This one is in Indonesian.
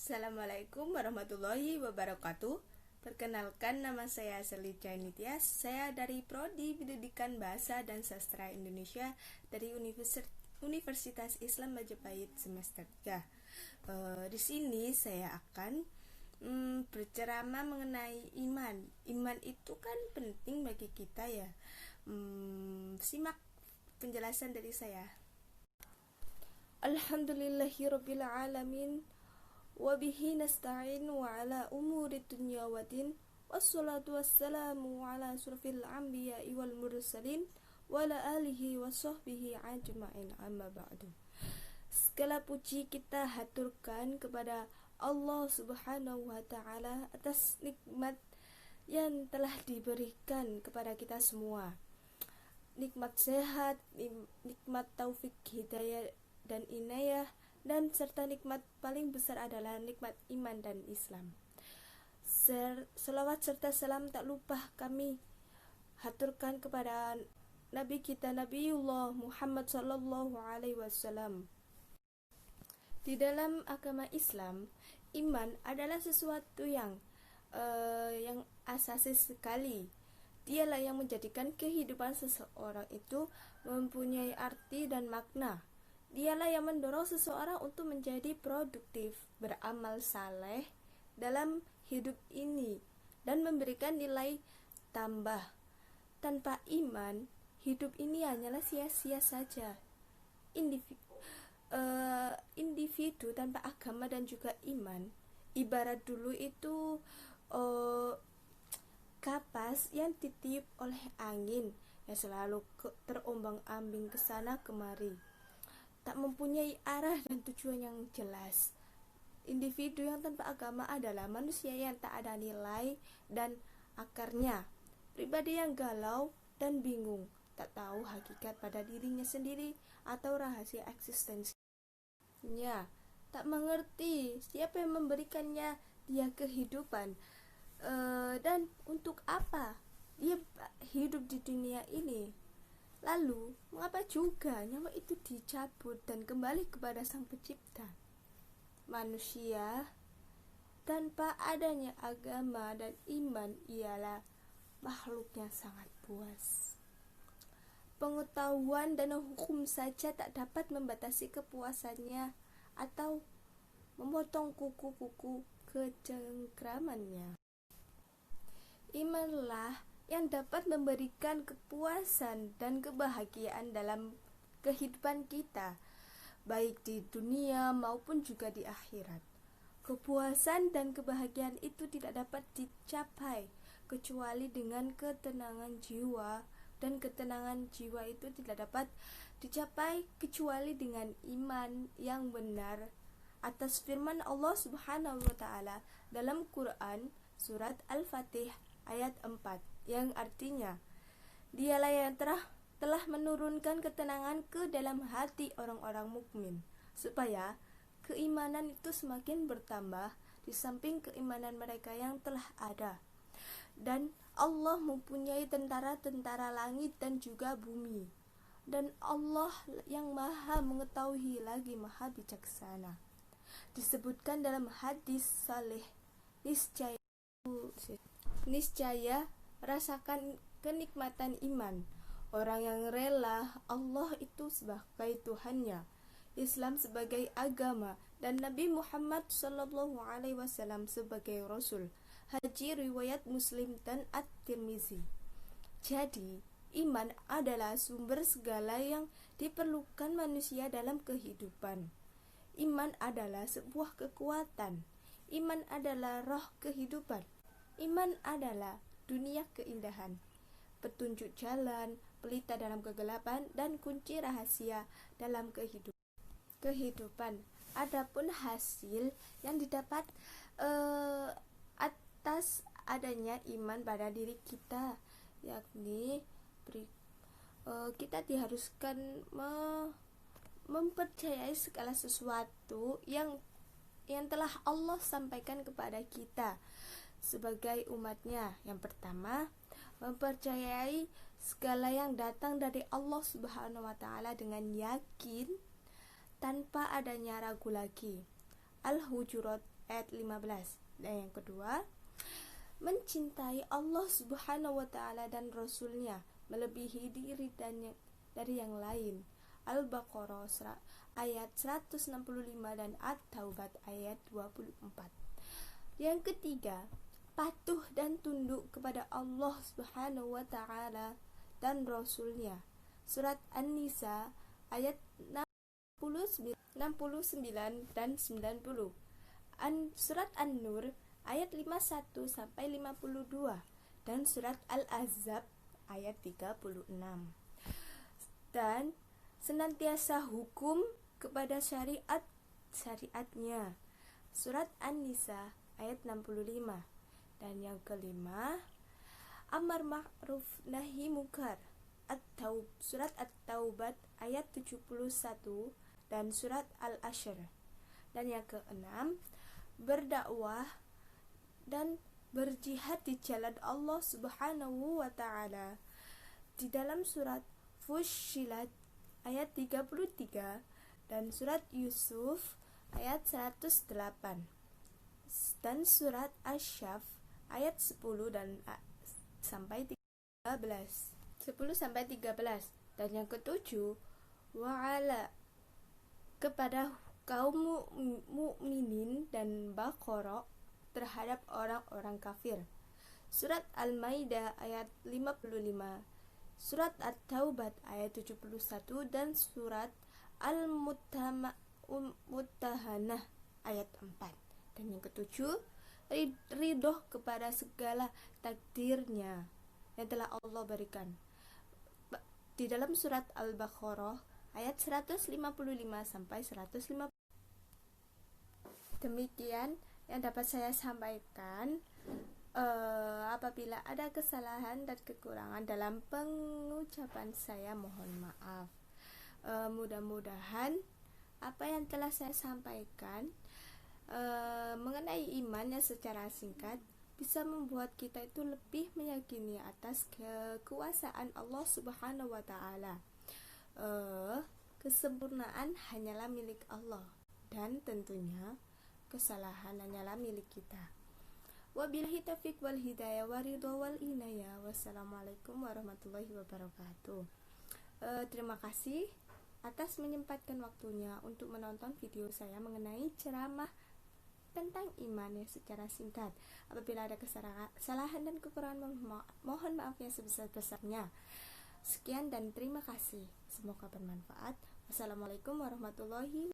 Assalamualaikum warahmatullahi wabarakatuh. Perkenalkan, nama saya Selija Nitias. Saya dari Prodi Pendidikan Bahasa dan Sastra Indonesia dari Universitas Islam Majapahit semester 3. Di sini saya akan berceramah mengenai iman. Iman itu kan penting bagi kita ya. Simak penjelasan dari saya. Alhamdulillahirabbil alamin. Wabihi nasta'in wa ala umuri dunya wa din. Wassalatu wassalamu ala asrafil anbiya'i wal mursalin wa ala alihi wa sahbihi ajma'in, amma ba'du. Segala puji kita haturkan kepada Allah Subhanahu wa ta'ala atas nikmat yang telah diberikan kepada kita semua. Nikmat sehat, nikmat taufik hidayah dan inayah, dan serta nikmat paling besar adalah nikmat iman dan Islam. Selawat serta salam tak lupa kami haturkan kepada Nabi kita Nabiullah Muhammad sallallahu alaihi wasallam. Di dalam agama Islam, iman adalah sesuatu yang asasi sekali. Dialah yang menjadikan kehidupan seseorang itu mempunyai arti dan makna. Dialah yang mendorong seseorang untuk menjadi produktif, beramal saleh dalam hidup ini, dan memberikan nilai tambah. Tanpa iman, hidup ini hanyalah sia-sia saja. Individu tanpa agama dan juga iman, ibarat dulu itu kapas yang ditiup oleh angin yang selalu terombang-ambing ke sana kemari, tak mempunyai arah dan tujuan yang jelas. Individu yang tanpa agama adalah manusia yang tak ada nilai dan akarnya, pribadi yang galau dan bingung, tak tahu hakikat pada dirinya sendiri atau rahasia eksistensinya, tak mengerti siapa yang memberikannya dia kehidupan, dan untuk apa dia hidup di dunia ini. Lalu, mengapa juga nyawa itu dicabut dan kembali kepada Sang Pencipta? Manusia tanpa adanya agama dan iman ialah makhluk yang sangat puas. Pengetahuan dan hukum saja tak dapat membatasi kepuasannya atau memotong kuku-kuku kecengkramannya. Imanlah yang dapat memberikan kepuasan dan kebahagiaan dalam kehidupan kita, baik di dunia maupun juga di akhirat. Kepuasan dan kebahagiaan itu tidak dapat dicapai kecuali dengan ketenangan jiwa, dan ketenangan jiwa itu tidak dapat dicapai kecuali dengan iman yang benar atas firman Allah Subhanahu wa ta'ala dalam Quran surat Al-Fatih ayat 4, yang artinya, dialah yang telah menurunkan ketenangan ke dalam hati orang-orang mukmin, supaya keimanan itu semakin bertambah di samping keimanan mereka yang telah ada. Dan Allah mempunyai tentara-tentara langit dan juga bumi, dan Allah yang maha mengetahui lagi maha bijaksana. Disebutkan dalam hadis saleh, niscaya rasakan kenikmatan iman orang yang rela Allah itu sebagai Tuhannya, Islam sebagai agama, dan Nabi Muhammad sallallahu alaihi wasallam sebagai Rasul. Haji riwayat Muslim dan At-Tirmizi. Jadi, iman adalah sumber segala yang diperlukan manusia dalam kehidupan. Iman adalah sebuah kekuatan. Iman adalah roh kehidupan. Iman adalah dunia keindahan, petunjuk jalan, pelita dalam kegelapan, dan kunci rahasia dalam kehidupan. Adapun hasil yang didapat atas adanya iman pada diri kita, yakni kita diharuskan mempercayai segala sesuatu yang telah Allah sampaikan kepada kita sebagai umatnya. Yang pertama, mempercayai segala yang datang dari Allah Subhanahu wa ta'ala dengan yakin tanpa adanya ragu lagi. Al-Hujurat ayat 15. Dan yang kedua, mencintai Allah Subhanahu wa taala dan Rasulnya melebihi diri dari yang lain. Al-Baqarah ayat 165 dan At-Taubah ayat 24. Yang ketiga, patuh dan tunduk kepada Allah Subhanahu wa taala dan Rasulnya. Surat An-Nisa ayat 69 dan 90. Surat An-Nur ayat 51 sampai 52 dan surat Al-Ahzab ayat 36. Dan senantiasa hukum kepada syariatnya. Surat An-Nisa ayat 65. Dan yang kelima, amar ma'ruf nahi munkar. Surat At-Taubah ayat 71 dan surat Al-Ashr. Dan yang keenam, berdakwah dan berjihad di jalan Allah Subhanahu wa taala. Di dalam surat Fussilat ayat 33 dan surat Yusuf ayat 108 dan surat Asy-Syaff ayat 10 dan sampai 13. Dan yang ketujuh, wa'ala kepada kaum mukminin dan Baqarah terhadap orang-orang kafir. Surat Al-Maidah ayat 55, surat At-Taubah ayat 71 dan surat Al-Muttahanah ayat 4. Dan yang ketujuh, ridho kepada segala takdirnya yang telah Allah berikan. Di dalam surat Al-Baqarah ayat 155 sampai 150. Demikian yang dapat saya sampaikan. Apabila ada kesalahan dan kekurangan dalam pengucapan saya, mohon maaf. Mudah-mudahan apa yang telah saya sampaikan mengenai iman yang secara singkat bisa membuat kita itu lebih meyakini atas kekuasaan Allah Subhanahu wa taala. Kesempurnaan hanyalah milik Allah dan tentunya kesalahan hanyalah milik kita. Wabillahi taufiq wal hidayah wa ridha wal inayah. Wassalamualaikum warahmatullahi wabarakatuh. Terima kasih atas menyempatkan waktunya untuk menonton video saya mengenai ceramah tentang iman yang secara singkat. Apabila ada kesalahan dan kekurangan, mohon maaf yang sebesar-besarnya. Sekian dan terima kasih. Semoga bermanfaat. Wassalamualaikum warahmatullahi wabarakatuh.